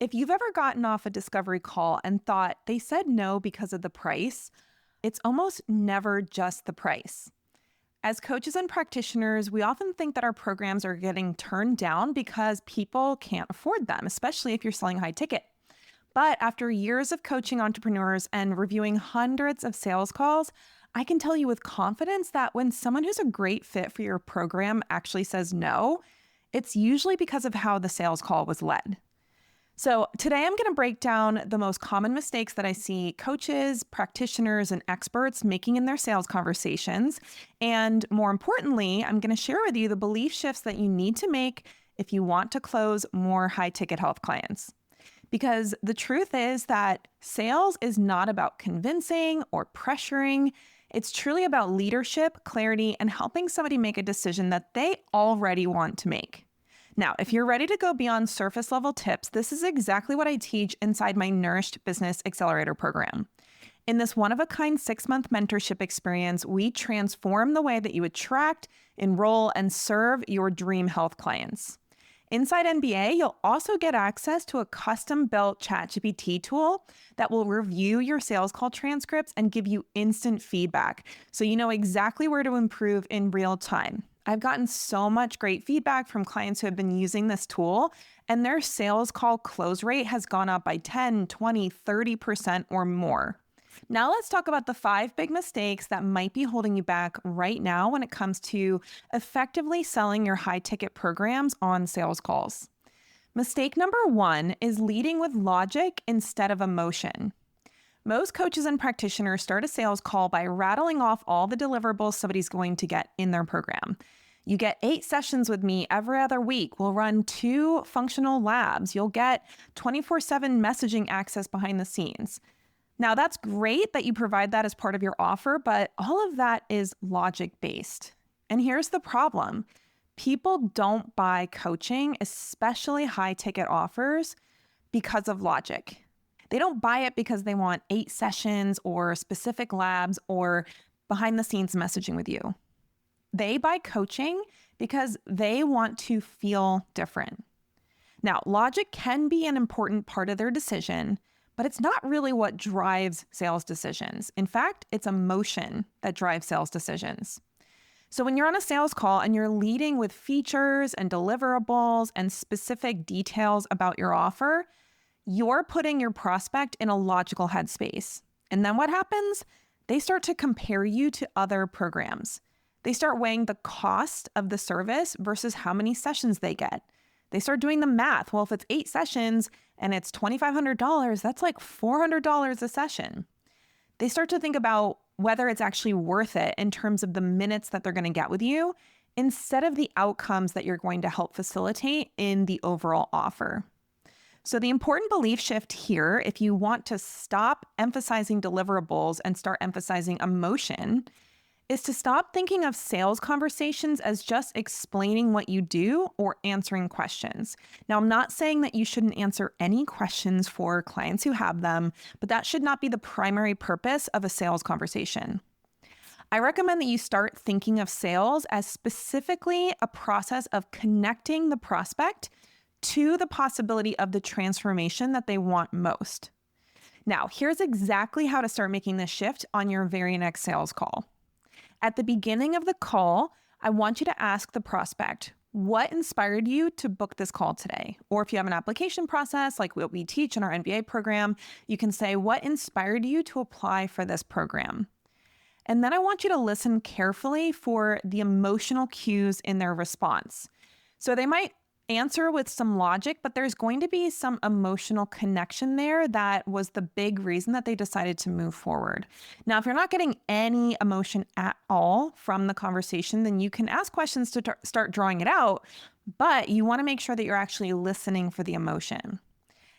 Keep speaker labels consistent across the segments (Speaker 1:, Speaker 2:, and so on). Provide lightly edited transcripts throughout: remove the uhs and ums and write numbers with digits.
Speaker 1: If you've ever gotten off a discovery call and thought they said no because of the price, it's almost never just the price. As coaches and practitioners, we often think that our programs are getting turned down because people can't afford them, especially if you're selling high ticket. But after years of coaching entrepreneurs and reviewing hundreds of sales calls, I can tell you with confidence that when someone who's a great fit for your program actually says no, it's usually because of how the sales call was led. So today I'm going to break down the most common mistakes that I see coaches, practitioners, and experts making in their sales conversations. And more importantly, I'm going to share with you the belief shifts that you need to make if you want to close more high-ticket health clients. Because the truth is that sales is not about convincing or pressuring. It's truly about leadership, clarity, and helping somebody make a decision that they already want to make. Now, if you're ready to go beyond surface level tips, this is exactly what I teach inside my Nourished Business Accelerator program. In this one-of-a-kind 6-month mentorship experience, we transform the way that you attract, enroll, and serve your dream health clients. Inside NBA, you'll also get access to a custom-built ChatGPT tool that will review your sales call transcripts and give you instant feedback, so you know exactly where to improve in real time. I've gotten so much great feedback from clients who have been using this tool, and their sales call close rate has gone up by 10, 20, 30% or more. Now let's talk about the 5 big mistakes that might be holding you back right now when it comes to effectively selling your high-ticket programs on sales calls. Mistake number 1 is leading with logic instead of emotion. Most coaches and practitioners start a sales call by rattling off all the deliverables somebody's going to get in their program. You get 8 sessions with me every other week. We'll run 2 functional labs. You'll get 24/7 messaging access behind the scenes. Now, that's great that you provide that as part of your offer, but all of that is logic-based. And here's the problem. People don't buy coaching, especially high-ticket offers, because of logic. They don't buy it because they want 8 sessions or specific labs or behind-the-scenes messaging with you. They buy coaching because they want to feel different. Now, logic can be an important part of their decision, but it's not really what drives sales decisions. In fact, it's emotion that drives sales decisions. So when you're on a sales call and you're leading with features and deliverables and specific details about your offer, you're putting your prospect in a logical headspace. And then what happens? They start to compare you to other programs. They start weighing the cost of the service versus how many sessions they get. They start doing the math. Well, if it's 8 sessions and it's $2,500, that's like $400 a session. They start to think about whether it's actually worth it in terms of the minutes that they're going to get with you instead of the outcomes that you're going to help facilitate in the overall offer. So the important belief shift here, if you want to stop emphasizing deliverables and start emphasizing emotion, is to stop thinking of sales conversations as just explaining what you do or answering questions. Now, I'm not saying that you shouldn't answer any questions for clients who have them, but that should not be the primary purpose of a sales conversation. I recommend that you start thinking of sales as specifically a process of connecting the prospect to the possibility of the transformation that they want most. Now, here's exactly how to start making this shift on your very next sales call. At the beginning of the call, I want you to ask the prospect, what inspired you to book this call today? Or if you have an application process like what we teach in our MBA program, you can say, what inspired you to apply for this program? And then I want you to listen carefully for the emotional cues in their response. So they might answer with some logic, but there's going to be some emotional connection there that was the big reason that they decided to move forward. Now, if you're not getting any emotion at all from the conversation, then you can ask questions to start drawing it out, but you want to make sure that you're actually listening for the emotion.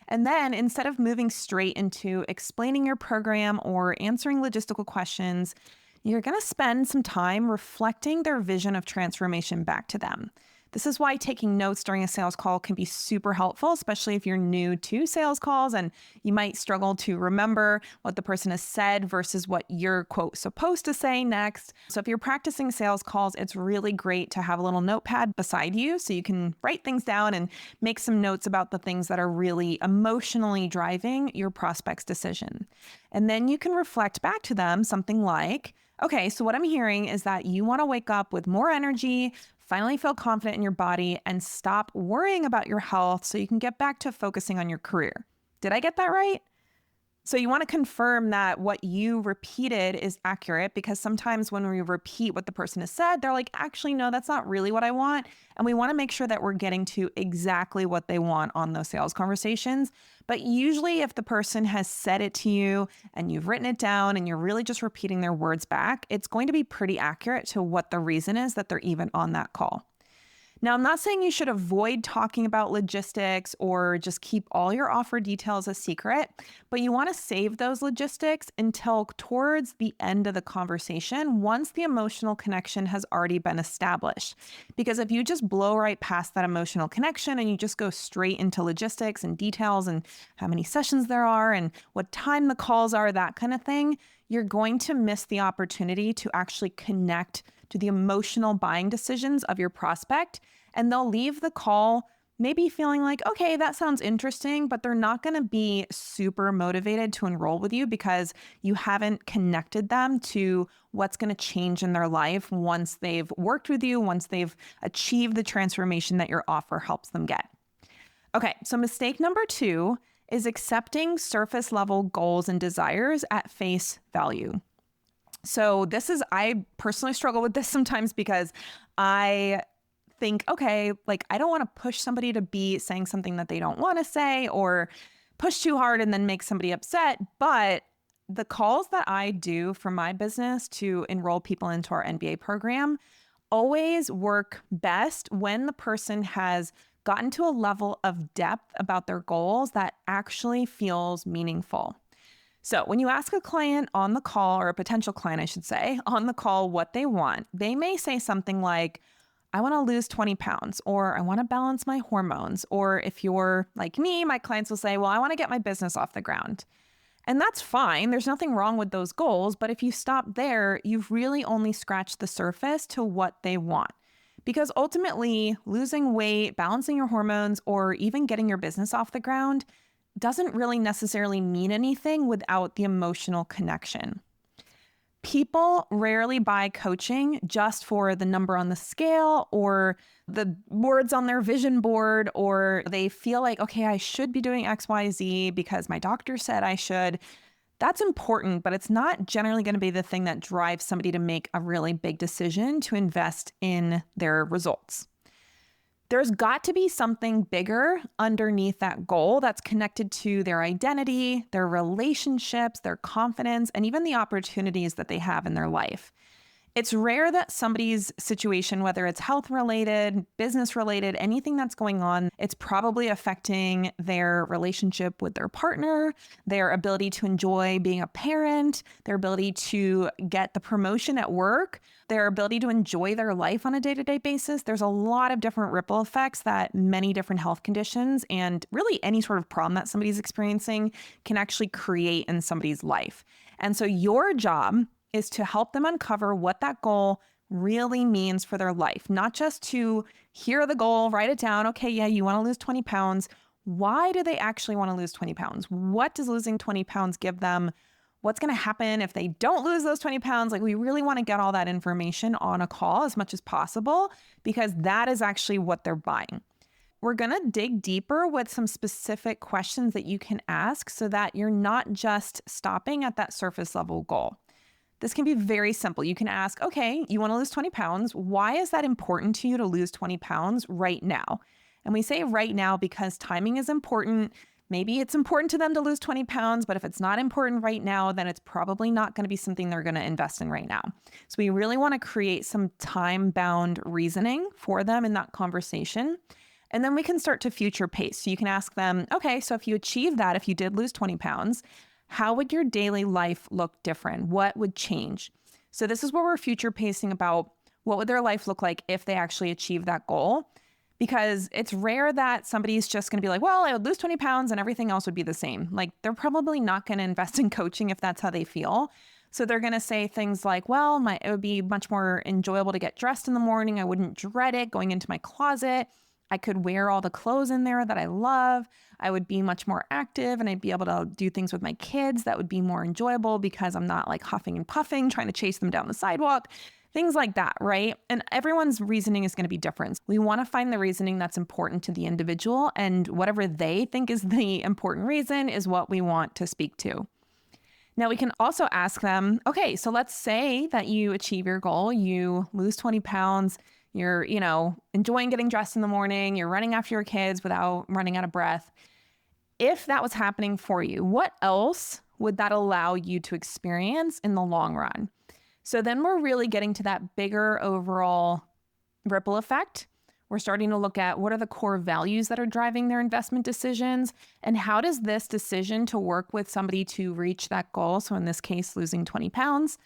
Speaker 1: And then instead of moving straight into explaining your program or answering logistical questions, you're going to spend some time reflecting their vision of transformation back to them. This is why taking notes during a sales call can be super helpful, especially if you're new to sales calls and you might struggle to remember what the person has said versus what you're, quote, supposed to say next. So if you're practicing sales calls, it's really great to have a little notepad beside you so you can write things down and make some notes about the things that are really emotionally driving your prospect's decision. And then you can reflect back to them something like, okay, so what I'm hearing is that you want to wake up with more energy, finally feel confident in your body, and stop worrying about your health so you can get back to focusing on your career. Did I get that right? So you want to confirm that what you repeated is accurate, because sometimes when we repeat what the person has said, they're like, actually, no, that's not really what I want. And we want to make sure that we're getting to exactly what they want on those sales conversations. But usually if the person has said it to you and you've written it down and you're really just repeating their words back, it's going to be pretty accurate to what the reason is that they're even on that call. Now, I'm not saying you should avoid talking about logistics or just keep all your offer details a secret, but you want to save those logistics until towards the end of the conversation, once the emotional connection has already been established. Because if you just blow right past that emotional connection and you just go straight into logistics and details and how many sessions there are and what time the calls are, that kind of thing, you're going to miss the opportunity to actually connect to the emotional buying decisions of your prospect. And they'll leave the call maybe feeling like, okay, that sounds interesting, but they're not going to be super motivated to enroll with you because you haven't connected them to what's going to change in their life once they've worked with you, once they've achieved the transformation that your offer helps them get. Okay, so mistake number 2 is accepting surface level goals and desires at face value. So I personally struggle with this sometimes because I think, okay, like I don't want to push somebody to be saying something that they don't want to say or push too hard and then make somebody upset. But the calls that I do for my business to enroll people into our MBA program always work best when the person has gotten to a level of depth about their goals that actually feels meaningful. So when you ask a client on the call, or a potential client, I should say, on the call what they want, they may say something like, I want to lose 20 pounds, or I want to balance my hormones. Or if you're like me, my clients will say, well, I want to get my business off the ground. And that's fine. There's nothing wrong with those goals. But if you stop there, you've really only scratched the surface to what they want. Because ultimately, losing weight, balancing your hormones, or even getting your business off the ground doesn't really necessarily mean anything without the emotional connection. People rarely buy coaching just for the number on the scale or the words on their vision board, or they feel like, okay, I should be doing XYZ because my doctor said I should. That's important, but it's not generally going to be the thing that drives somebody to make a really big decision to invest in their results. There's got to be something bigger underneath that goal that's connected to their identity, their relationships, their confidence, and even the opportunities that they have in their life. It's rare that somebody's situation, whether it's health related, business related, anything that's going on, it's probably affecting their relationship with their partner, their ability to enjoy being a parent, their ability to get the promotion at work, their ability to enjoy their life on a day-to-day basis. There's a lot of different ripple effects that many different health conditions and really any sort of problem that somebody's experiencing can actually create in somebody's life. And so your job is to help them uncover what that goal really means for their life, not just to hear the goal, write it down. Okay, yeah, you want to lose 20 pounds. Why do they actually want to lose 20 pounds? What does losing 20 pounds give them? What's going to happen if they don't lose those 20 pounds? Like, we really want to get all that information on a call as much as possible, because that is actually what they're buying. We're going to dig deeper with some specific questions that you can ask so that you're not just stopping at that surface level goal. This can be very simple. You can ask, okay, you want to lose 20 pounds. Why is that important to you to lose 20 pounds right now? And we say right now because timing is important. Maybe it's important to them to lose 20 pounds, but if it's not important right now, then it's probably not going to be something they're going to invest in right now. So we really want to create some time-bound reasoning for them in that conversation. And then we can start to future pace. So you can ask them, okay, so if you achieve that, if you did lose 20 pounds, how would your daily life look different? What would change? So this is where we're future pacing about What would their life look like if they actually achieve that goal? Because it's rare that somebody's just going to be like, well, I would lose 20 pounds and everything else would be the same. Like, they're probably not going to invest in coaching if that's how they feel. So they're going to say things like, well, it would be much more enjoyable to get dressed in the morning. I wouldn't dread it going into my closet. I could wear all the clothes in there that I love. I would be much more active and I'd be able to do things with my kids that would be more enjoyable because I'm not like huffing and puffing, trying to chase them down the sidewalk. Things like that, right? And everyone's reasoning is going to be different. We want to find the reasoning that's important to the individual, and whatever they think is the important reason is what we want to speak to. Now, we can also ask them, okay, so let's say that you achieve your goal, you lose 20 pounds, you're, enjoying getting dressed in the morning, you're running after your kids without running out of breath. If that was happening for you, what else would that allow you to experience in the long run? So then we're really getting to that bigger overall ripple effect. We're starting to look at what are the core values that are driving their investment decisions, and how does this decision to work with somebody to reach that goal, so in this case, losing 20 pounds,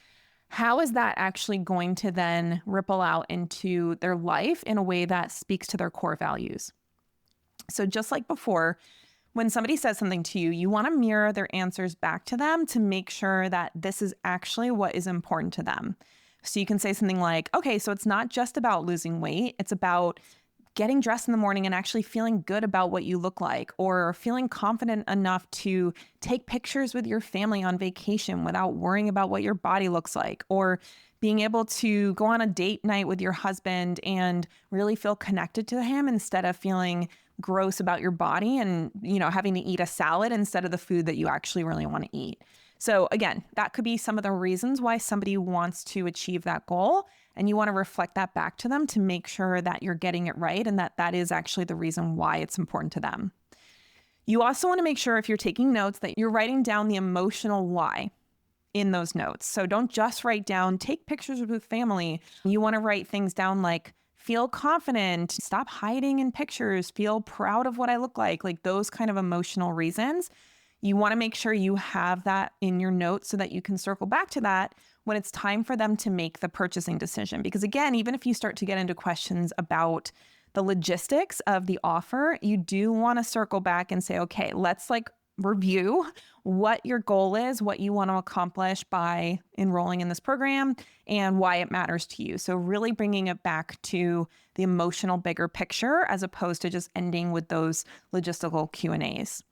Speaker 1: how is that actually going to then ripple out into their life in a way that speaks to their core values? So just like before, when somebody says something to you, you want to mirror their answers back to them to make sure that this is actually what is important to them. So you can say something like, okay, so it's not just about losing weight. It's about getting dressed in the morning and actually feeling good about what you look like, or feeling confident enough to take pictures with your family on vacation without worrying about what your body looks like, or being able to go on a date night with your husband and really feel connected to him instead of feeling gross about your body and, having to eat a salad instead of the food that you actually really want to eat. So again, that could be some of the reasons why somebody wants to achieve that goal. And you want to reflect that back to them to make sure that you're getting it right and that is actually the reason why it's important to them. You also want to make sure, if you're taking notes, that you're writing down the emotional why in those notes. So don't just write down, take pictures with family. You want to write things down like, feel confident, stop hiding in pictures, feel proud of what I look like those kind of emotional reasons. You want to make sure you have that in your notes so that you can circle back to that when it's time for them to make the purchasing decision. Because again, even if you start to get into questions about the logistics of the offer, you do want to circle back and say, okay, let's review what your goal is, what you want to accomplish by enrolling in this program, and why it matters to you. So really bringing it back to the emotional bigger picture as opposed to just ending with those logistical Q&As.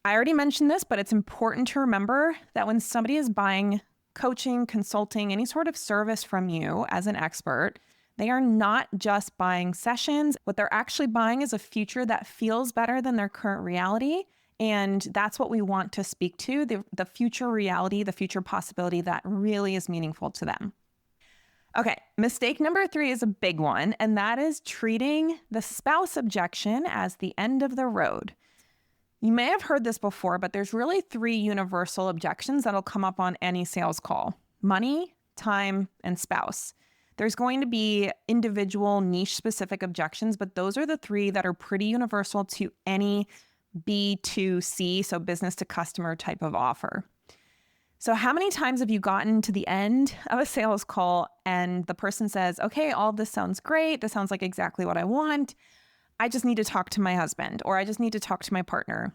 Speaker 1: I already mentioned this, but it's important to remember that when somebody is buying coaching, consulting, any sort of service from you as an expert, they are not just buying sessions. What they're actually buying is a future that feels better than their current reality. And that's what we want to speak to, the future reality, the future possibility that really is meaningful to them. Okay, mistake number 3 is a big one, and that is treating the spouse objection as the end of the road. You may have heard this before, but there's really 3 universal objections that'll come up on any sales call: money, time, and spouse. There's going to be individual niche-specific objections, but those are the 3 that are pretty universal to any B2C, so business to customer type of offer. So how many times have you gotten to the end of a sales call and the person says, okay, all this sounds great. This sounds like exactly what I want. I just need to talk to my husband, or I just need to talk to my partner.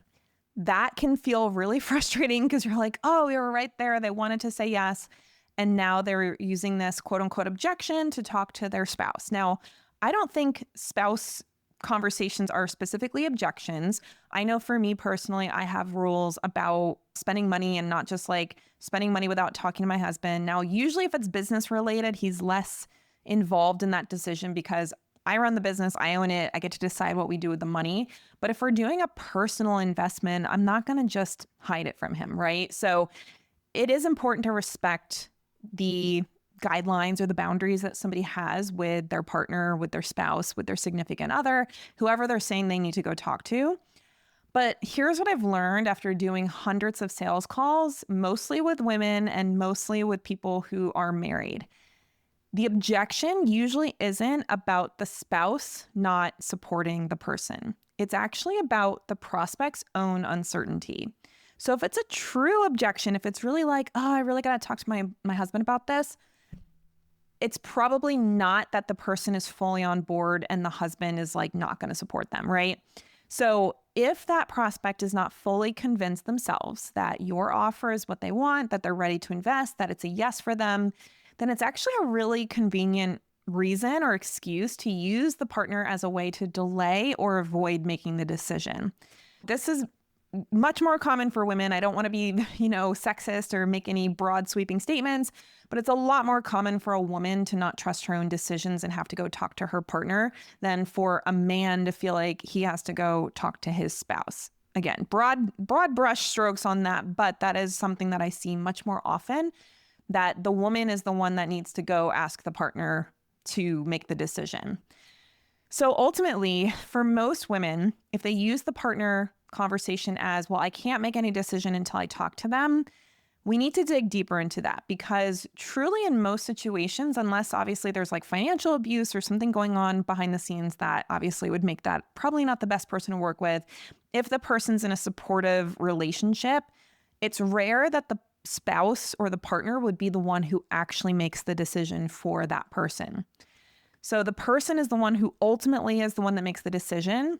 Speaker 1: That can feel really frustrating because you're like, oh, we were right there. They wanted to say yes. And now they're using this quote unquote objection to talk to their spouse. Now, I don't think spouse conversations are specifically objections. I know for me personally, I have rules about spending money and not just spending money without talking to my husband. Now, usually if it's business related, he's less involved in that decision because I run the business, I own it, I get to decide what we do with the money. But if we're doing a personal investment, I'm not going to just hide it from him, right? So it is important to respect the guidelines or the boundaries that somebody has with their partner, with their spouse, with their significant other, whoever they're saying they need to go talk to. But here's what I've learned after doing hundreds of sales calls, mostly with women and mostly with people who are married. The objection usually isn't about the spouse not supporting the person. It's actually about the prospect's own uncertainty. So if it's a true objection, if it's really like, oh, I really got to talk to my husband about this, it's probably not that the person is fully on board and the husband is like not going to support them, right? So if that prospect is not fully convinced themselves that your offer is what they want, that they're ready to invest, that it's a yes for them, then it's actually a really convenient reason or excuse to use the partner as a way to delay or avoid making the decision. This is much more common for women. I don't want to be, sexist or make any broad sweeping statements, but it's a lot more common for a woman to not trust her own decisions and have to go talk to her partner than for a man to feel like he has to go talk to his spouse. Again, broad brush strokes on that, but that is something that I see much more often, that the woman is the one that needs to go ask the partner to make the decision. So ultimately, for most women, if they use the partner conversation as, well, I can't make any decision until I talk to them, we need to dig deeper into that, because truly in most situations, unless obviously there's like financial abuse or something going on behind the scenes that obviously would make that probably not the best person to work with, if the person's in a supportive relationship, it's rare that the spouse or the partner would be the one who actually makes the decision for that person. So the person is the one who ultimately is the one that makes the decision.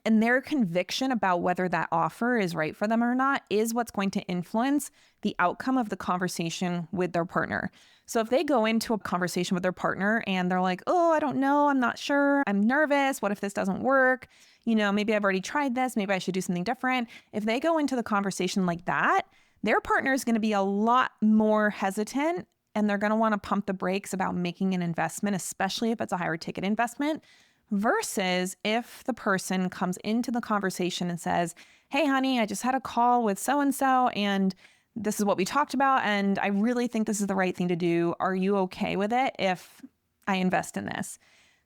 Speaker 1: And their conviction about whether that offer is right for them or not is what's going to influence the outcome of the conversation with their partner. So if they go into a conversation with their partner and they're like, oh, I don't know, I'm not sure, I'm nervous, what if this doesn't work? Maybe I've already tried this, maybe I should do something different. If they go into the conversation like that, their partner is going to be a lot more hesitant, and they're going to want to pump the brakes about making an investment, especially if it's a higher ticket investment. Versus if the person comes into the conversation and says, hey, honey, I just had a call with so-and-so and this is what we talked about, and I really think this is the right thing to do. Are you okay with it if I invest in this?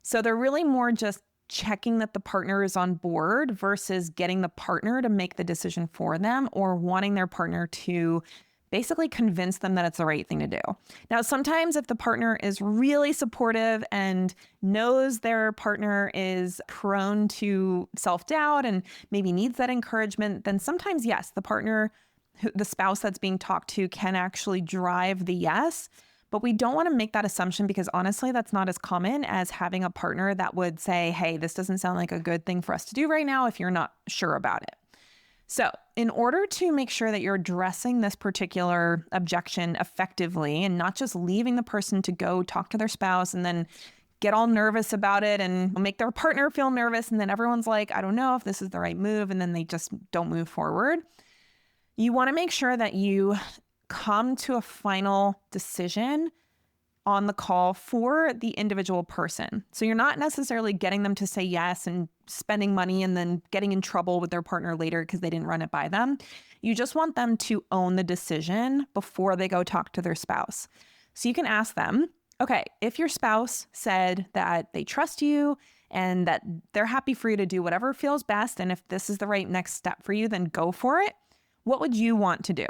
Speaker 1: So they're really more just checking that the partner is on board versus getting the partner to make the decision for them or wanting their partner to basically convince them that it's the right thing to do. Now, sometimes if the partner is really supportive and knows their partner is prone to self-doubt and maybe needs that encouragement, then sometimes, yes, the partner, the spouse that's being talked to can actually drive the yes. But we don't want to make that assumption, because honestly, that's not as common as having a partner that would say, hey, this doesn't sound like a good thing for us to do right now if you're not sure about it. So in order to make sure that you're addressing this particular objection effectively and not just leaving the person to go talk to their spouse and then get all nervous about it and make their partner feel nervous, and then everyone's like, I don't know if this is the right move, and then they just don't move forward, you want to make sure that you come to a final decision on the call for the individual person. So you're not necessarily getting them to say yes and spending money and then getting in trouble with their partner later because they didn't run it by them. You just want them to own the decision before they go talk to their spouse. So you can ask them, okay, if your spouse said that they trust you and that they're happy for you to do whatever feels best, and if this is the right next step for you, then go for it, what would you want to do?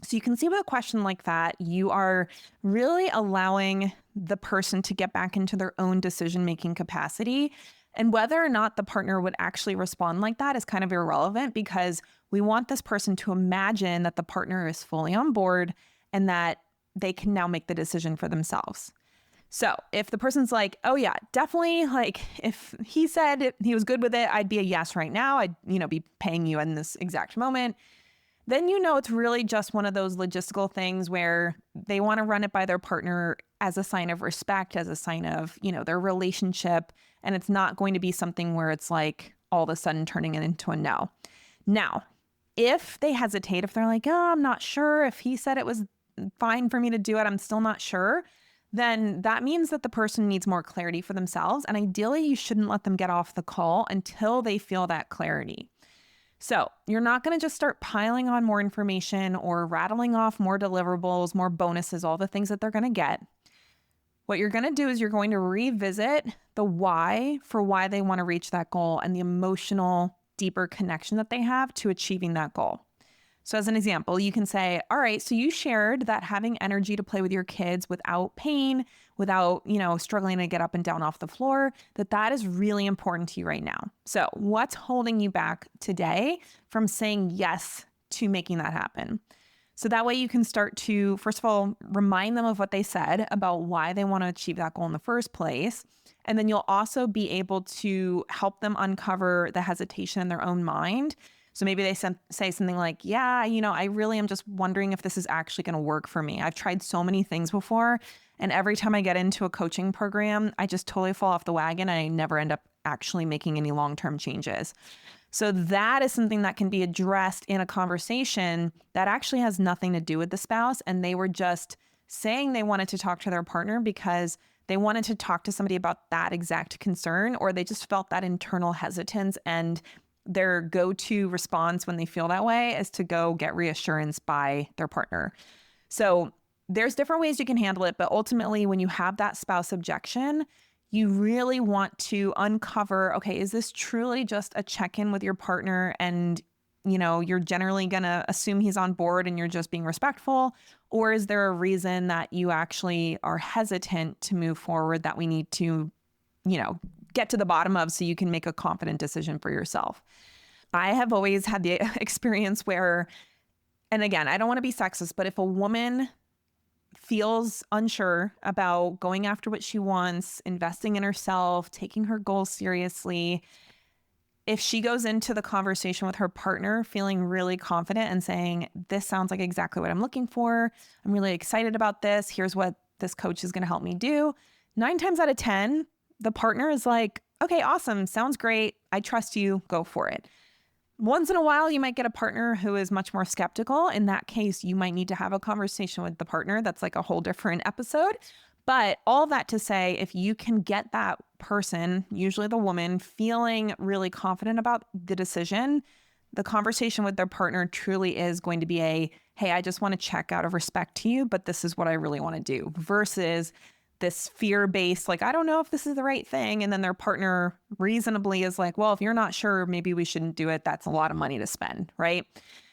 Speaker 1: So you can see with a question like that, you are really allowing the person to get back into their own decision-making capacity. And whether or not the partner would actually respond like that is kind of irrelevant, because we want this person to imagine that the partner is fully on board and that they can now make the decision for themselves. So if the person's like, oh yeah, definitely, like if he said he was good with it, I'd be a yes right now. I'd, be paying you in this exact moment. Then it's really just one of those logistical things where they want to run it by their partner as a sign of respect, as a sign of, their relationship. And it's not going to be something where it's like all of a sudden turning it into a no. Now, if they hesitate, if they're like, oh, I'm not sure, if he said it was fine for me to do it, I'm still not sure, then that means that the person needs more clarity for themselves. And ideally, you shouldn't let them get off the call until they feel that clarity. So you're not going to just start piling on more information or rattling off more deliverables, more bonuses, all the things that they're going to get. What you're going to do is you're going to revisit the why for why they want to reach that goal and the emotional, deeper connection that they have to achieving that goal. So as an example, you can say, all right, so you shared that having energy to play with your kids without pain, without, struggling to get up and down off the floor, that is really important to you right now. So what's holding you back today from saying yes to making that happen? So that way you can start to, first of all, remind them of what they said about why they want to achieve that goal in the first place. And then you'll also be able to help them uncover the hesitation in their own mind. So maybe they say something like, yeah, I really am just wondering if this is actually going to work for me. I've tried so many things before, and every time I get into a coaching program, I just totally fall off the wagon and I never end up actually making any long-term changes. So that is something that can be addressed in a conversation that actually has nothing to do with the spouse. And they were just saying they wanted to talk to their partner because they wanted to talk to somebody about that exact concern, or they just felt that internal hesitance, and their go-to response when they feel that way is to go get reassurance by their partner. So there's different ways you can handle it, but ultimately when you have that spouse objection, you really want to uncover, okay, is this truly just a check-in with your partner and, you're generally going to assume he's on board and you're just being respectful? Or is there a reason that you actually are hesitant to move forward that we need to, get to the bottom of so you can make a confident decision for yourself? I have always had the experience where, and again, I don't want to be sexist, but if a woman feels unsure about going after what she wants, investing in herself, taking her goals seriously, if she goes into the conversation with her partner feeling really confident and saying, this sounds like exactly what I'm looking for, I'm really excited about this, here's what this coach is going to help me do, 9 times out of 10, the partner is like, okay, awesome, sounds great, I trust you, go for it. Once in a while, you might get a partner who is much more skeptical. In that case, you might need to have a conversation with the partner. That's like a whole different episode. But all that to say, if you can get that person, usually the woman, feeling really confident about the decision, the conversation with their partner truly is going to be hey, I just want to check out of respect to you, but this is what I really want to do, versus this fear-based, like, I don't know if this is the right thing. And then their partner reasonably is like, well, if you're not sure, maybe we shouldn't do it. That's a lot of money to spend, right?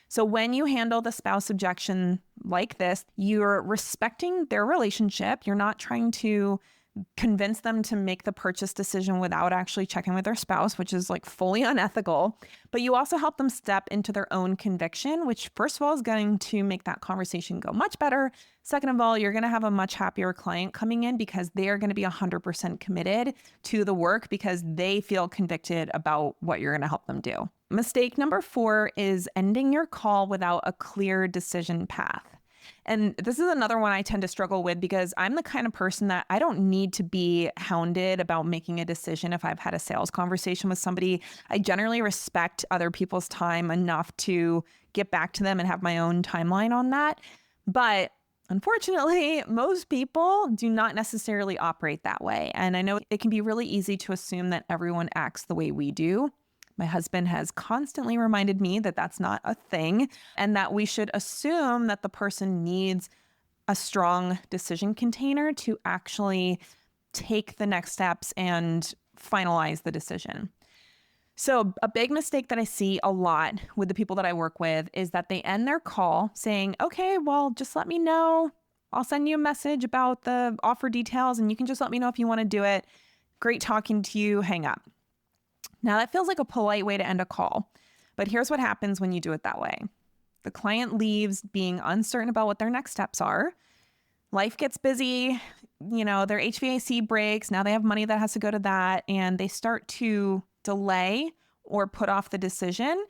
Speaker 1: So when you handle the spouse objection like this, you're respecting their relationship. You're not trying to convince them to make the purchase decision without actually checking with their spouse, which is like fully unethical. But you also help them step into their own conviction, which first of all is going to make that conversation go much better. Second of all, you're going to have a much happier client coming in because they are going to be 100% committed to the work because they feel convicted about what you're going to help them do. Mistake number 4 is ending your call without a clear decision path. And this is another one I tend to struggle with because I'm the kind of person that I don't need to be hounded about making a decision if I've had a sales conversation with somebody. I generally respect other people's time enough to get back to them and have my own timeline on that. But unfortunately, most people do not necessarily operate that way. And I know it can be really easy to assume that everyone acts the way we do. My husband has constantly reminded me that that's not a thing and that we should assume that the person needs a strong decision container to actually take the next steps and finalize the decision. So a big mistake that I see a lot with the people that I work with is that they end their call saying, okay, well, just let me know. I'll send you a message about the offer details and you can just let me know if you want to do it. Great talking to you. Hang up. Now, that feels like a polite way to end a call, but here's what happens when you do it that way. The client leaves being uncertain about what their next steps are. Life gets busy, their HVAC breaks. Now they have money that has to go to that, and they start to delay or put off the decision.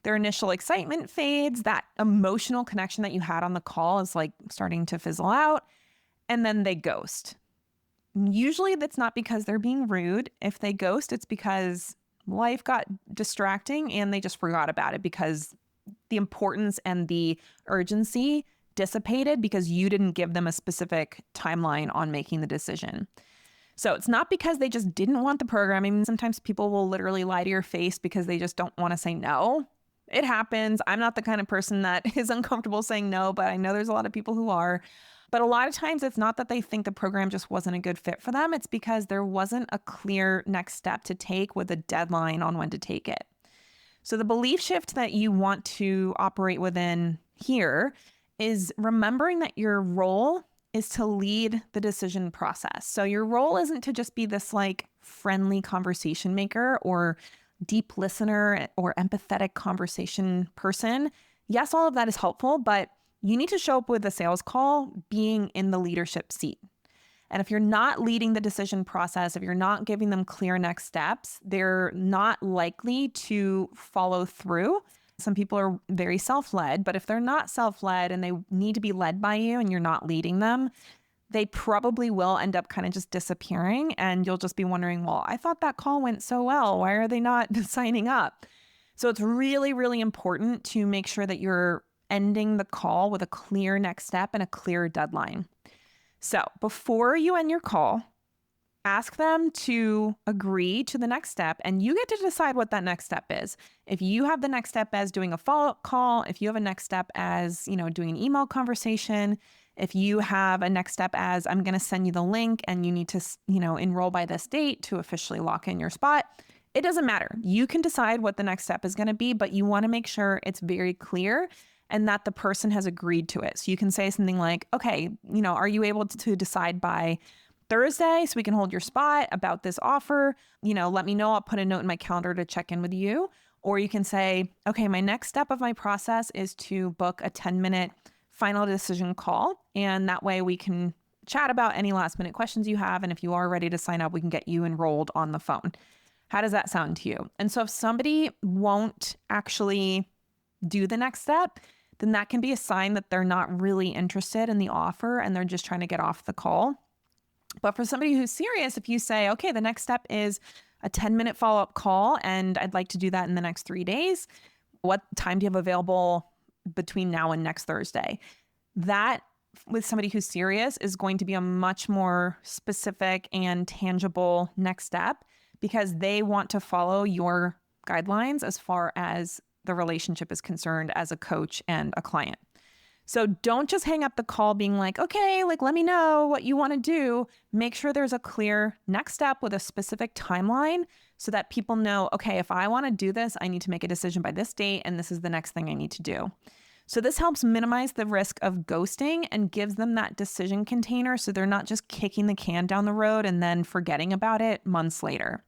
Speaker 1: Their initial excitement fades. That emotional connection that you had on the call is like starting to fizzle out, and then they ghost. Usually that's not because they're being rude. If they ghost, it's because life got distracting and they just forgot about it because the importance and the urgency dissipated because you didn't give them a specific timeline on making the decision. So it's not because they just didn't want the program. I mean, sometimes people will literally lie to your face because they just don't want to say no. It happens. I'm not the kind of person that is uncomfortable saying no, but I know there's a lot of people who are. But a lot of times it's not that they think the program just wasn't a good fit for them. It's because there wasn't a clear next step to take with a deadline on when to take it. So the belief shift that you want to operate within here is remembering that your role is to lead the decision process. So your role isn't to just be this like friendly conversation maker or deep listener or empathetic conversation person. Yes, all of that is helpful, but you need to show up with a sales call being in the leadership seat. And if you're not leading the decision process, if you're not giving them clear next steps, they're not likely to follow through. Some people are very self-led, but if they're not self-led and they need to be led by you and you're not leading them, they probably will end up kind of just disappearing. And you'll just be wondering, well, I thought that call went so well. Why are they not signing up? So it's really, really important to make sure that you're ending the call with a clear next step and a clear deadline. So before you end your call, ask them to agree to the next step, and you get to decide what that next step is. If you have the next step as doing a follow-up call, if you have a next step as, doing an email conversation, if you have a next step as I'm going to send you the link and you need to, enroll by this date to officially lock in your spot, it doesn't matter. You can decide what the next step is going to be, but you want to make sure it's very clear and that the person has agreed to it. So you can say something like, okay, are you able to decide by Thursday so we can hold your spot about this offer? Let me know. I'll put a note in my calendar to check in with you. Or you can say, okay, my next step of my process is to book a 10-minute final decision call. And that way we can chat about any last minute questions you have. And if you are ready to sign up, we can get you enrolled on the phone. How does that sound to you? And so if somebody won't actually do the next step, then that can be a sign that they're not really interested in the offer and they're just trying to get off the call. But for somebody who's serious, if you say, okay, the next step is a 10-minute follow-up call and I'd like to do that in the next 3 days, what time do you have available between now and next Thursday? That, with somebody who's serious, is going to be a much more specific and tangible next step because they want to follow your guidelines as far as the relationship is concerned as a coach and a client. So don't just hang up the call being like, okay, let me know what you want to do. Make sure there's a clear next step with a specific timeline so that people know, okay, if I want to do this, I need to make a decision by this date, and this is the next thing I need to do. So this helps minimize the risk of ghosting and gives them that decision container so they're not just kicking the can down the road and then forgetting about it months later.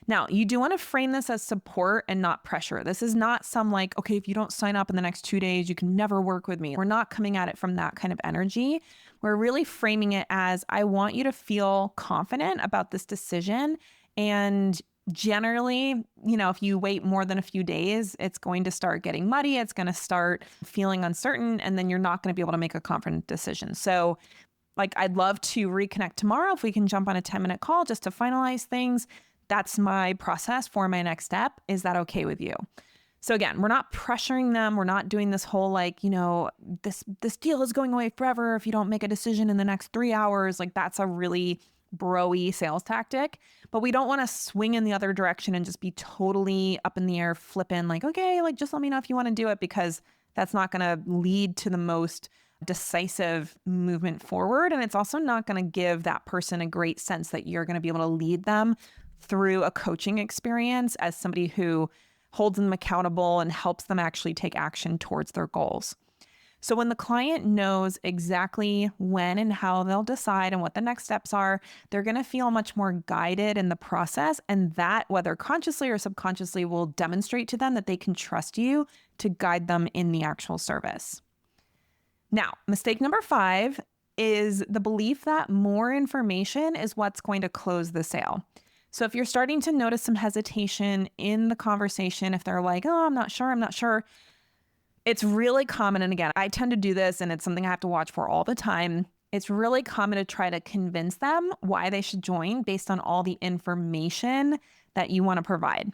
Speaker 1: Now, you do want to frame this as support and not pressure. This is not some okay, if you don't sign up in the next 2 days, you can never work with me. We're not coming at it from that kind of energy. We're really framing it as, I want you to feel confident about this decision. And generally, if you wait more than a few days, it's going to start getting muddy. It's going to start feeling uncertain, and then you're not going to be able to make a confident decision. So I'd love to reconnect tomorrow if we can jump on a 10-minute call just to finalize things. That's my process for my next step. Is that okay with you? So again, we're not pressuring them. We're not doing this whole this deal is going away forever if you don't make a decision in the next 3 hours. That's a really bro-y sales tactic. But we don't want to swing in the other direction and just be totally up in the air, flipping okay, just let me know if you want to do it, because that's not going to lead to the most decisive movement forward. And it's also not going to give that person a great sense that you're going to be able to lead them through a coaching experience as somebody who holds them accountable and helps them actually take action towards their goals. So when the client knows exactly when and how they'll decide and what the next steps are, they're going to feel much more guided in the process. And that, whether consciously or subconsciously, will demonstrate to them that they can trust you to guide them in the actual service. Now, mistake number 5 is the belief that more information is what's going to close the sale. So if you're starting to notice some hesitation in the conversation, if they're like, oh, I'm not sure, it's really common. And again, I tend to do this and it's something I have to watch for all the time. It's really common to try to convince them why they should join based on all the information that you want to provide.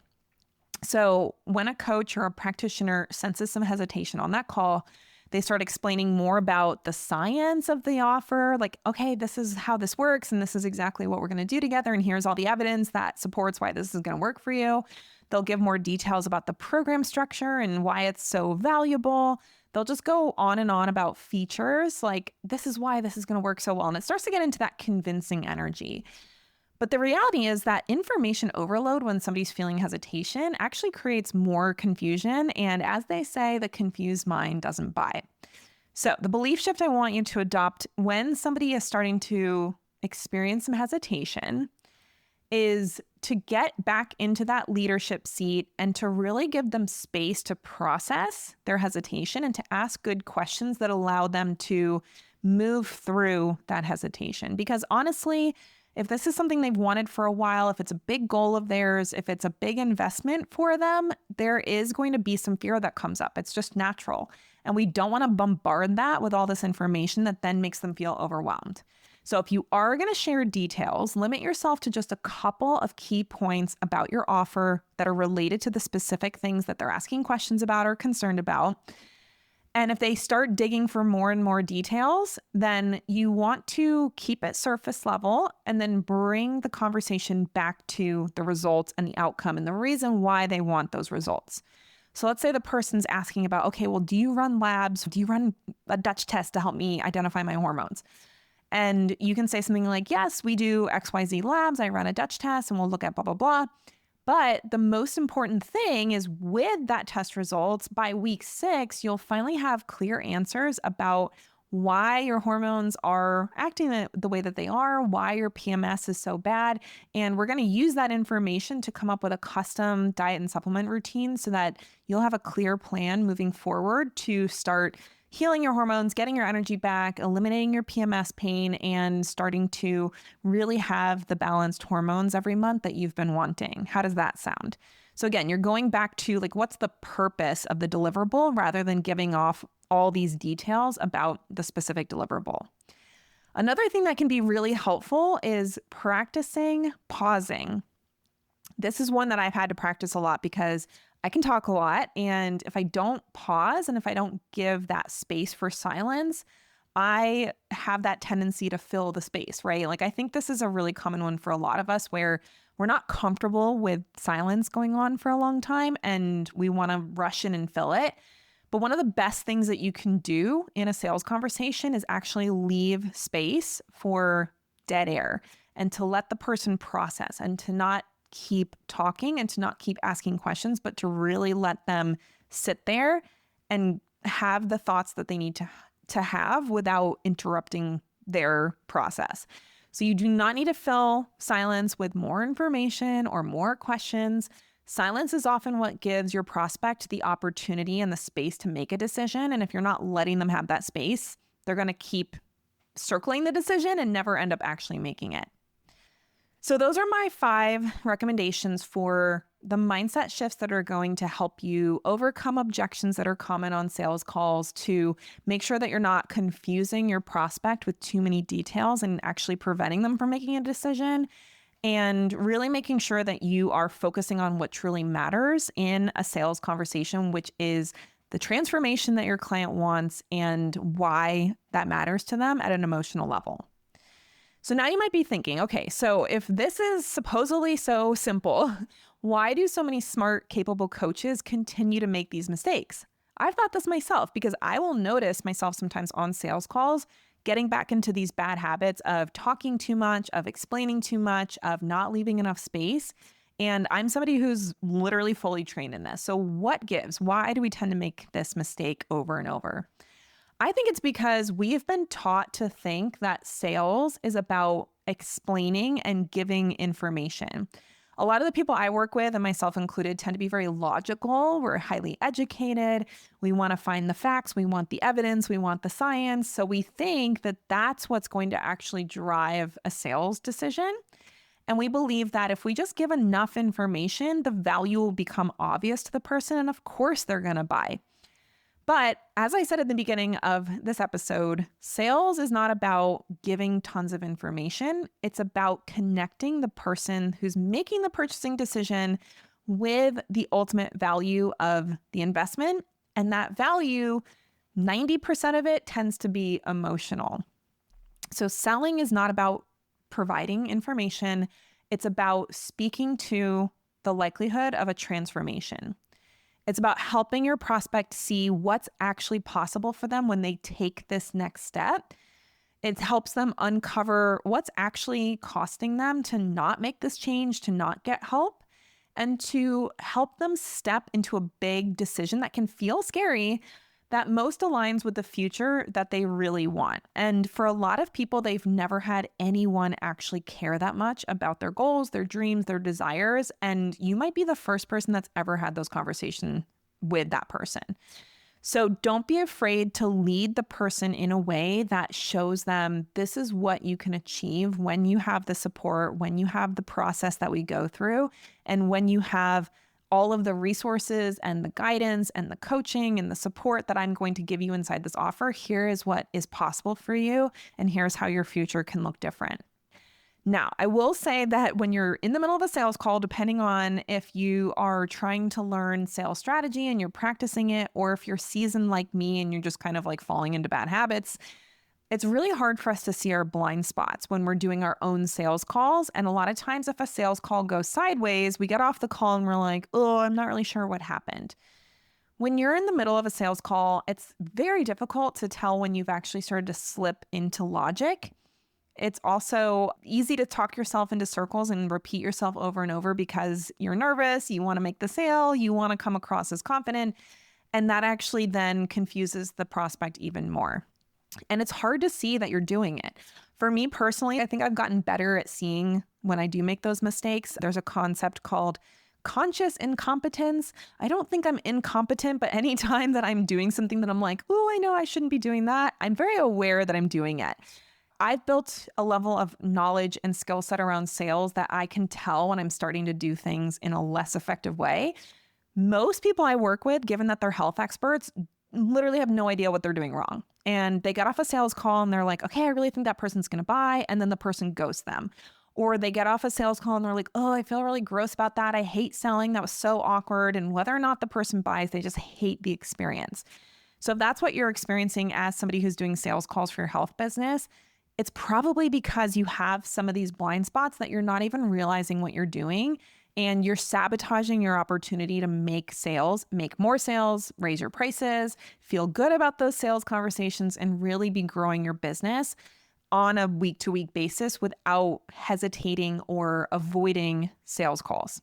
Speaker 1: So when a coach or a practitioner senses some hesitation on that call, they start explaining more about the science of the offer, okay, this is how this works, and this is exactly what we're going to do together, and here's all the evidence that supports why this is going to work for you. They'll give more details about the program structure and why it's so valuable. They'll just go on and on about features, this is why this is going to work so well, and it starts to get into that convincing energy. But the reality is that information overload when somebody's feeling hesitation actually creates more confusion. And as they say, the confused mind doesn't buy. So the belief shift I want you to adopt when somebody is starting to experience some hesitation is to get back into that leadership seat and to really give them space to process their hesitation and to ask good questions that allow them to move through that hesitation. Because honestly, if this is something they've wanted for a while, if it's a big goal of theirs, if it's a big investment for them, there is going to be some fear that comes up. It's just natural. And we don't want to bombard that with all this information that then makes them feel overwhelmed. So if you are going to share details, limit yourself to just a couple of key points about your offer that are related to the specific things that they're asking questions about or concerned about. And if they start digging for more and more details, then you want to keep it surface level and then bring the conversation back to the results and the outcome and the reason why they want those results. So let's say the person's asking about, okay, well, do you run labs? Do you run a Dutch test to help me identify my hormones? And you can say something like, yes, we do XYZ labs. I run a Dutch test and we'll look at blah, blah, blah. But the most important thing is with that test results, by week 6, you'll finally have clear answers about why your hormones are acting the way that they are, why your PMS is so bad. And we're going to use that information to come up with a custom diet and supplement routine so that you'll have a clear plan moving forward to start healing your hormones, getting your energy back, eliminating your PMS pain, and starting to really have the balanced hormones every month that you've been wanting. How does that sound? So again, you're going back to like, what's the purpose of the deliverable rather than giving off all these details about the specific deliverable. Another thing that can be really helpful is practicing pausing. This is one that I've had to practice a lot because I can talk a lot, and if I don't pause and if I don't give that space for silence, I have that tendency to fill the space, right? Like I think this is a really common one for a lot of us where we're not comfortable with silence going on for a long time and we want to rush in and fill it. But one of the best things that you can do in a sales conversation is actually leave space for dead air and to let the person process and to not keep talking and to not keep asking questions, but to really let them sit there and have the thoughts that they need to have without interrupting their process. So you do not need to fill silence with more information or more questions. Silence is often what gives your prospect the opportunity and the space to make a decision. And if you're not letting them have that space, they're going to keep circling the decision and never end up actually making it. So those are my 5 recommendations for the mindset shifts that are going to help you overcome objections that are common on sales calls, to make sure that you're not confusing your prospect with too many details and actually preventing them from making a decision, and really making sure that you are focusing on what truly matters in a sales conversation, which is the transformation that your client wants and why that matters to them at an emotional level. So now you might be thinking, okay, so if this is supposedly so simple, why do so many smart, capable coaches continue to make these mistakes? I've thought this myself because I will notice myself sometimes on sales calls getting back into these bad habits of talking too much, of explaining too much, of not leaving enough space. And I'm somebody who's literally fully trained in this. So what gives? Why do we tend to make this mistake over and over? I think it's because we've been taught to think that sales is about explaining and giving information. A lot of the people I work with, and myself included, tend to be very logical. We're highly educated. We want to find the facts. We want the evidence. We want the science. So we think that that's what's going to actually drive a sales decision. And we believe that if we just give enough information, the value will become obvious to the person. And of course, they're going to buy. But as I said at the beginning of this episode, sales is not about giving tons of information. It's about connecting the person who's making the purchasing decision with the ultimate value of the investment. And that value, 90% of it tends to be emotional. So selling is not about providing information. It's about speaking to the likelihood of a transformation. It's about helping your prospect see what's actually possible for them when they take this next step. It helps them uncover what's actually costing them to not make this change, to not get help, and to help them step into a big decision that can feel scary, that most aligns with the future that they really want. And for a lot of people, they've never had anyone actually care that much about their goals, their dreams, their desires. And you might be the first person that's ever had those conversations with that person. So don't be afraid to lead the person in a way that shows them this is what you can achieve when you have the support, when you have the process that we go through, and when you have all of the resources and the guidance and the coaching and the support that I'm going to give you inside this offer. Here is what is possible for you, and here's how your future can look different. Now, I will say that when you're in the middle of a sales call, depending on if you are trying to learn sales strategy and you're practicing it, or if you're seasoned like me and you're just kind of like falling into bad habits, it's really hard for us to see our blind spots when we're doing our own sales calls. And a lot of times if a sales call goes sideways, we get off the call and we're like, oh, I'm not really sure what happened. When you're in the middle of a sales call, it's very difficult to tell when you've actually started to slip into logic. It's also easy to talk yourself into circles and repeat yourself over and over because you're nervous, you want to make the sale, you want to come across as confident, and that actually then confuses the prospect even more. And it's hard to see that you're doing it. For me personally, I think I've gotten better at seeing when I do make those mistakes. There's a concept called conscious incompetence. I don't think I'm incompetent, but anytime that I'm doing something that I'm like, oh, I know I shouldn't be doing that, I'm very aware that I'm doing it. I've built a level of knowledge and skill set around sales that I can tell when I'm starting to do things in a less effective way. Most people I work with, given that they're health experts, literally have no idea what they're doing wrong. And they get off a sales call and they're like, okay, I really think that person's going to buy. And then the person ghosts them. Or they get off a sales call and they're like, oh, I feel really gross about that. I hate selling. That was so awkward. And whether or not the person buys, they just hate the experience. So if that's what you're experiencing as somebody who's doing sales calls for your health business, it's probably because you have some of these blind spots that you're not even realizing what you're doing, and you're sabotaging your opportunity to make sales, make more sales, raise your prices, feel good about those sales conversations, and really be growing your business on a week-to-week basis without hesitating or avoiding sales calls.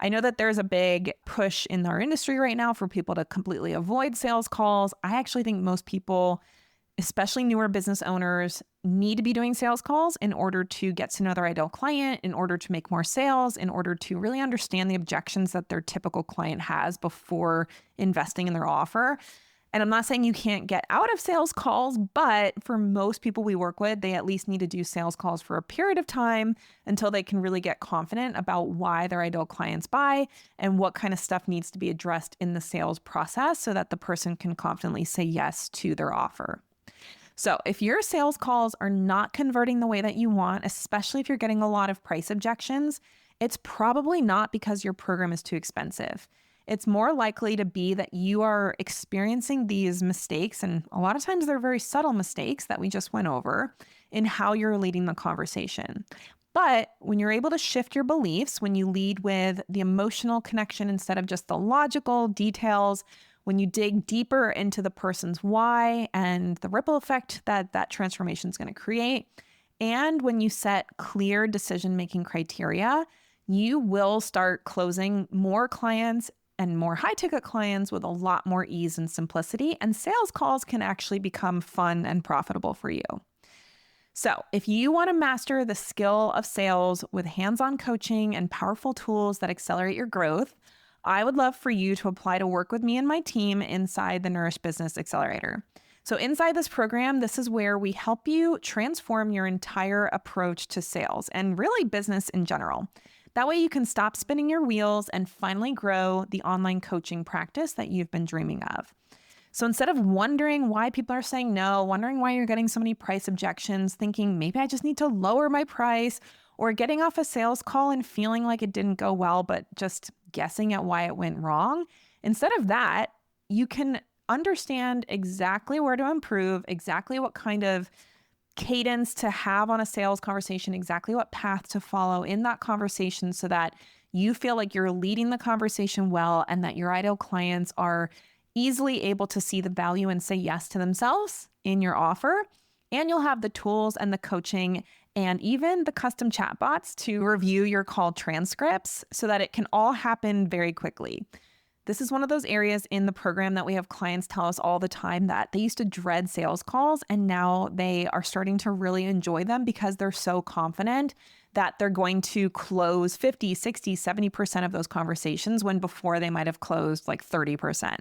Speaker 1: I know that there's a big push in our industry right now for people to completely avoid sales calls. I actually think most people, especially newer business owners, need to be doing sales calls in order to get to know their ideal client, in order to make more sales, in order to really understand the objections that their typical client has before investing in their offer. And I'm not saying you can't get out of sales calls, but for most people we work with, they at least need to do sales calls for a period of time until they can really get confident about why their ideal clients buy and what kind of stuff needs to be addressed in the sales process so that the person can confidently say yes to their offer. So if your sales calls are not converting the way that you want, especially if you're getting a lot of price objections, it's probably not because your program is too expensive. It's more likely to be that you are experiencing these mistakes, and a lot of times they're very subtle mistakes that we just went over, in how you're leading the conversation. But when you're able to shift your beliefs, when you lead with the emotional connection instead of just the logical details, when you dig deeper into the person's why and the ripple effect that that transformation is going to create, and when you set clear decision-making criteria, you will start closing more clients and more high-ticket clients with a lot more ease and simplicity, and sales calls can actually become fun and profitable for you. So if you want to master the skill of sales with hands-on coaching and powerful tools that accelerate your growth, I would love for you to apply to work with me and my team inside the Nourish Business Accelerator. So inside this program, this is where we help you transform your entire approach to sales and really business in general. That way you can stop spinning your wheels and finally grow the online coaching practice that you've been dreaming of. So instead of wondering why people are saying no, wondering why you're getting so many price objections, thinking maybe I just need to lower my price, or getting off a sales call and feeling like it didn't go well, but just guessing at why it went wrong, instead of that, you can understand exactly where to improve, exactly what kind of cadence to have on a sales conversation, exactly what path to follow in that conversation so that you feel like you're leading the conversation well and that your ideal clients are easily able to see the value and say yes to themselves in your offer. And you'll have the tools and the coaching and even the custom chatbots to review your call transcripts so that it can all happen very quickly. This is one of those areas in the program that we have clients tell us all the time that they used to dread sales calls, and now they are starting to really enjoy them because they're so confident that they're going to close 50, 60, 70% of those conversations when before they might have closed like 30%.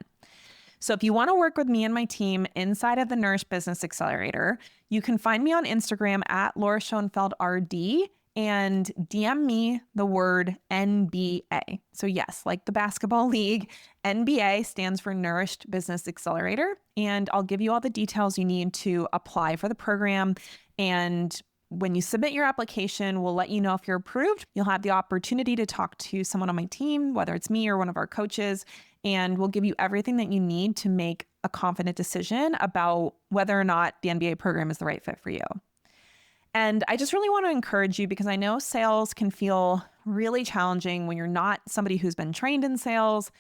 Speaker 1: So if you want to work with me and my team inside of the Nourish Business Accelerator, you can find me on Instagram at Laura Schoenfeld RD and DM me the word NBA. So yes, like the basketball league, NBA stands for Nourished Business Accelerator, and I'll give you all the details you need to apply for the program. And when you submit your application, we'll let you know if you're approved. You'll have the opportunity to talk to someone on my team, whether it's me or one of our coaches, and we'll give you everything that you need to make a confident decision about whether or not the NBA program is the right fit for you. And I just really want to encourage you, because I know sales can feel really challenging when you're not somebody who's been trained in sales.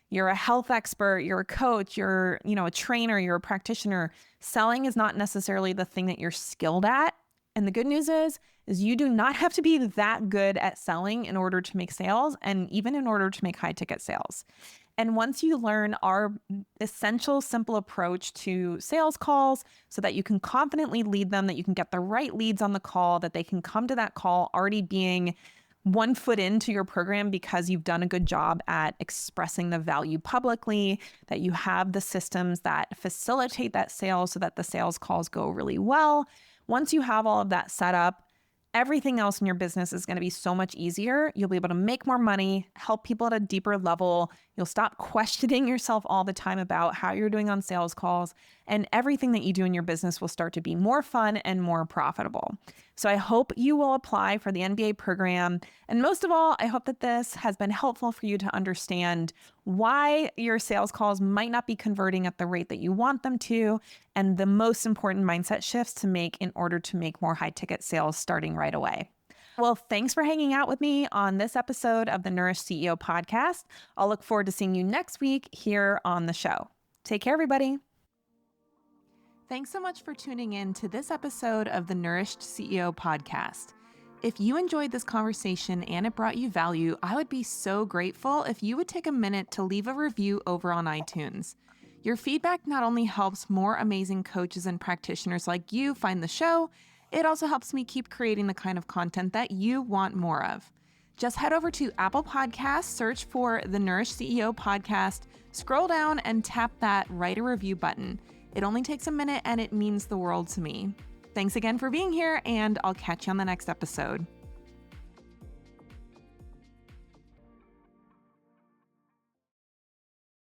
Speaker 1: You're a health expert, you're a coach, you're, a trainer, you're a practitioner. Selling is not necessarily the thing that you're skilled at. And the good news is you do not have to be that good at selling in order to make sales, and even in order to make high ticket sales. And once you learn our essential, simple approach to sales calls so that you can confidently lead them, that you can get the right leads on the call, that they can come to that call already being one foot into your program because you've done a good job at expressing the value publicly, that you have the systems that facilitate that sale so that the sales calls go really well. Once you have all of that set up, everything else in your business is going to be so much easier. You'll be able to make more money, help people at a deeper level. You'll stop questioning yourself all the time about how you're doing on sales calls, and everything that you do in your business will start to be more fun and more profitable. So I hope you will apply for the NBA program. And most of all, I hope that this has been helpful for you to understand why your sales calls might not be converting at the rate that you want them to, and the most important mindset shifts to make in order to make more high ticket sales starting right away. Well, thanks for hanging out with me on this episode of the Nourish CEO podcast. I'll look forward to seeing you next week here on the show. Take care, everybody. Thanks so much for tuning in to this episode of the Nourished CEO podcast. If you enjoyed this conversation and it brought you value, I would be so grateful if you would take a minute to leave a review over on iTunes. Your feedback not only helps more amazing coaches and practitioners like you find the show, it also helps me keep creating the kind of content that you want more of. Just head over to Apple Podcasts, search for the Nourish CEO podcast, scroll down and tap that write a review button. It only takes a minute and it means the world to me. Thanks again for being here, and I'll catch you on the next episode.